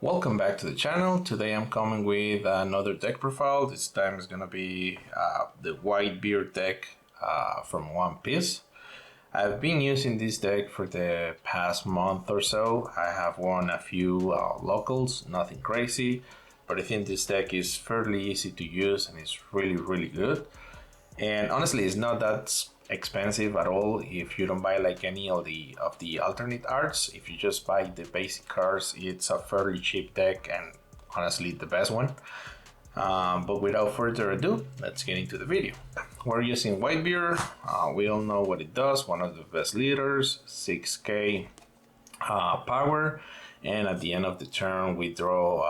Welcome back to the channel. Today I'm coming with another deck profile. This time is gonna be the StrawBeard deck from One Piece. I've been using this deck for the past month or so. I have won a few locals, nothing crazy, but I think this deck is fairly easy to use and it's really good. And honestly, it's not that expensive at all if you don't buy like any of the alternate arts. If you just buy the basic cards, it's a fairly cheap deck and honestly the best one. But without further ado, let's get into the video. We're using StrawBeard. We all know what it does. One of the best leaders, 6k power, and at the end of the turn we draw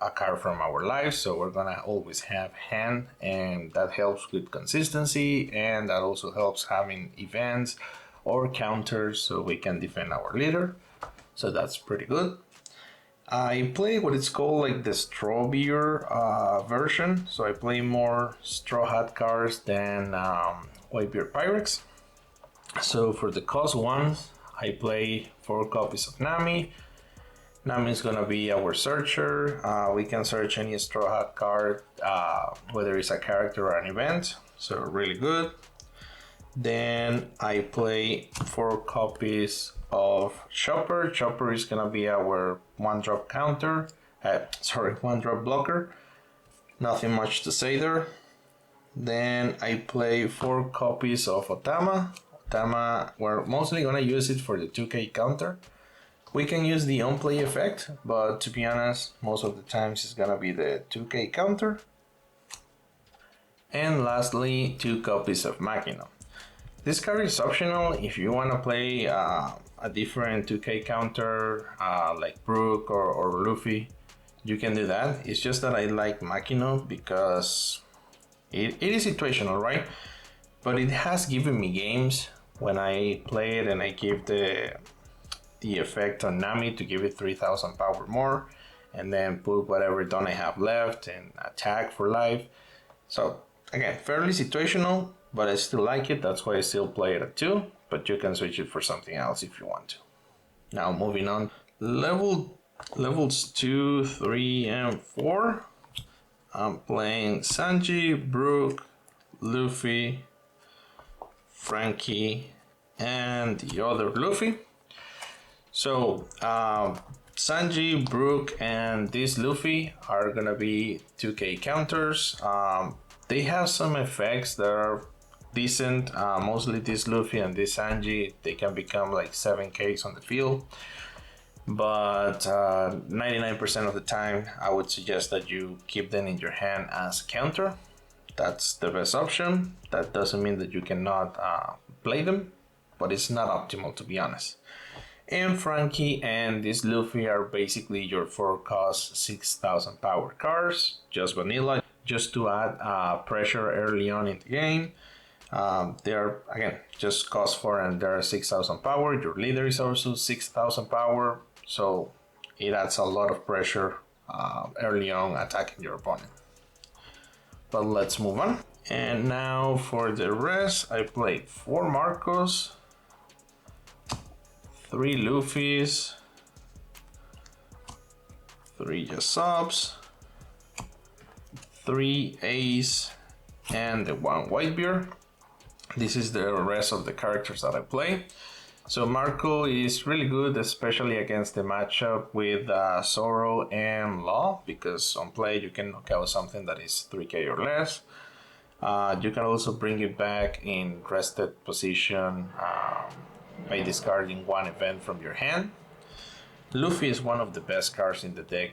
a card from our life, so we're gonna always have hand, and that helps with consistency, and that also helps having events or counters so we can defend our leader, so that's pretty good. I play what is called like the StrawBeard version, so I play more Straw Hat cards than StrawBeard Pyrex. So for the cost ones, I play 4 copies of Nami. Nami is gonna be our searcher. We can search any Straw Hat card, whether it's a character or an event, so really good. Then I play 4 copies of Chopper. Chopper is gonna be our 1-drop counter, 1-drop blocker. Nothing much to say there. Then I play 4 copies of Otama. Otama, we're mostly gonna use it for the 2k counter. We can use the on-play effect, but to be honest, most of the times it's gonna be the 2k counter. And lastly, 2 copies of Machina. This card is optional if you wanna play a different 2k counter like Brook or Luffy. You can do that. It's just that I like Machina because it is situational, right? But it has given me games when I play it and I give the effect on Nami to give it 3000 power more, and then put whatever don I have left and attack for life. So again, fairly situational, but I still like it. That's why I still play it at 2, but you can switch it for something else if you want to. Now moving on, levels 2, 3, and 4. I'm playing Sanji, Brook, Luffy, Frankie, and the other Luffy. So Sanji, Brook, and this Luffy are gonna be 2k counters. They have some effects that are decent. Mostly this Luffy and this Sanji, they can become like 7ks on the field. But 99% of the time, I would suggest that you keep them in your hand as counter. That's the best option. That doesn't mean that you cannot play them, but it's not optimal, to be honest. And Frankie and this Luffy are basically your 4-cost 6000 power cards, just vanilla, just to add pressure early on in the game. They're again just cost 4 and they're 6000 power. Your leader is also 6000 power, so it adds a lot of pressure early on attacking your opponent. But let's move on. And now for the rest, I played 4 Marcos, 3 Luffys, 3 Yasop's, 3 Ace, and the 1 StrawBeard. This is the rest of the characters that I play. So Marco is really good, especially against the matchup with Zoro and Law, because on play you can knock out something that is 3k or less. You can also bring it back in rested position by discarding 1 event from your hand. Luffy is one of the best cards in the deck,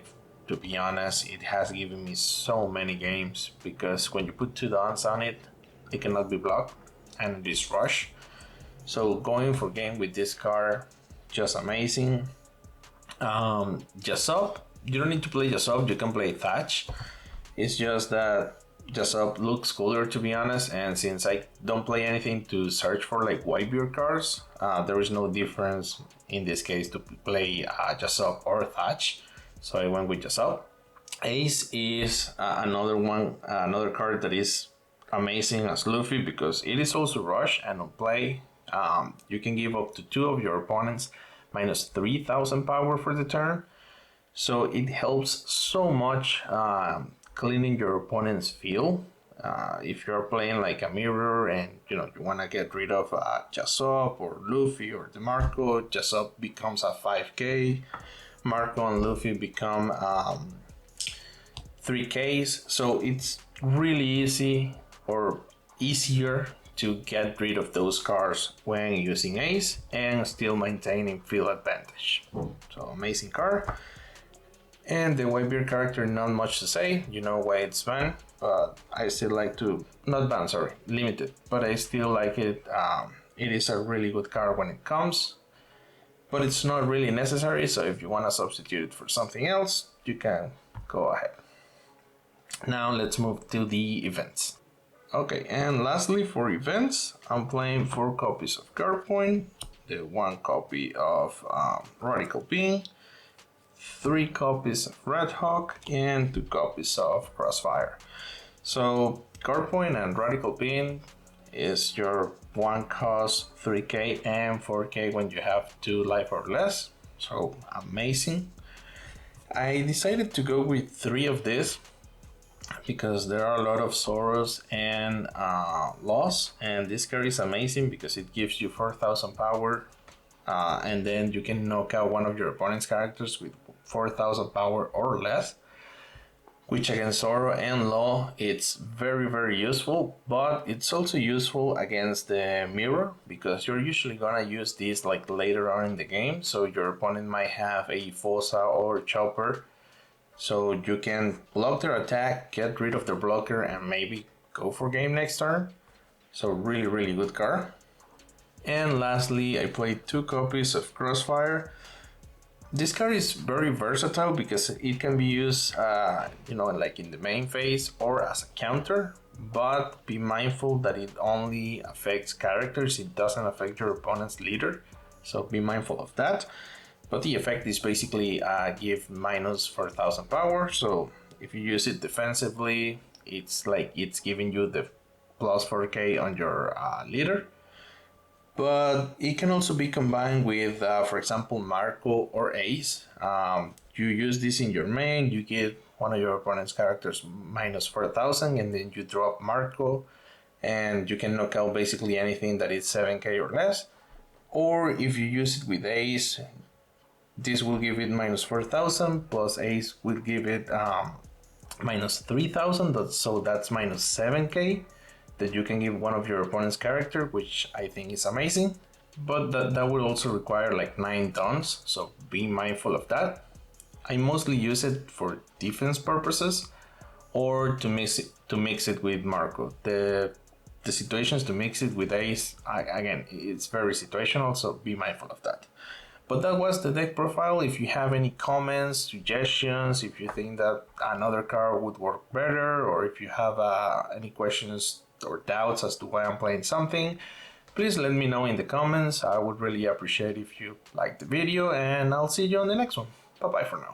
to be honest. It has given me so many games because when you put 2 dons on it, it cannot be blocked and it is rush. So going for game with this card, just amazing. Yasop, you don't need to play Yasop, you can play Thatch. It's just that Yasop looks cooler, to be honest, and since I don't play anything to search for like StrawBeard cards, there is no difference in this case to play Yasop or Thatch, so I went with Yasop. Ace is another card that is amazing as Luffy because it is also rush, and on play you can give up to 2 of your opponents minus 3000 power for the turn. So it helps so much cleaning your opponent's field. If you're playing like a mirror and you want to get rid of Jasop or Luffy or DeMarco, Jasop becomes a 5k, Marco and Luffy become 3ks. So it's really easy or easier to get rid of those cards when using Ace and still maintaining field advantage. So amazing card. And the Whitebeard character, not much to say, you know why it's banned, but I still like to, not banned, sorry, limited, but I still like it. It is a really good card when it comes, but it's not really necessary, so if you want to substitute it for something else, you can go ahead. Now let's move to the events. Okay, and lastly for events, I'm playing 4 copies of Guardpoint, the 1 copy of Radical Being, 3 copies of Red Hawk, and 2 copies of Crossfire. So Guardpoint and Radical Being is your 1 cost 3k and 4k when you have 2 life or less. So amazing. I decided to go with 3 of this because there are a lot of Soros and Loss, and this card is amazing because it gives you 4000 power, and then you can knock out one of your opponent's characters with 4000 power or less, which against Zoro and Law it's very useful, but it's also useful against the mirror because you're usually gonna use this like later on in the game, so your opponent might have a Fosa or Chopper, so you can block their attack, get rid of their blocker, and maybe go for game next turn. So really good card. And lastly, I played 2 copies of Crossfire. This card is very versatile because it can be used, like in the main phase or as a counter, but be mindful that it only affects characters, it doesn't affect your opponent's leader, so be mindful of that. But the effect is basically give minus 4000 power, so if you use it defensively, it's like it's giving you the plus 4k on your leader. But it can also be combined with, for example, Marco or Ace. You use this in your main, you get one of your opponent's characters minus 4000, and then you drop Marco, and you can knock out basically anything that is 7k or less. Or if you use it with Ace, this will give it minus 4000, plus Ace will give it minus 3000, so that's minus 7k. That you can give one of your opponent's character, which I think is amazing, but that will also require like 9 tons, so be mindful of that. I mostly use it for defense purposes or to mix it with Marco. The situations to mix it with Ace, again, it's very situational, so be mindful of that. But that was the deck profile. If you have any comments, suggestions, if you think that another card would work better, or if you have any questions or doubts as to why I'm playing something, please let me know in the comments. I would really appreciate if you like the video, and I'll see you on the next one. Bye bye for now.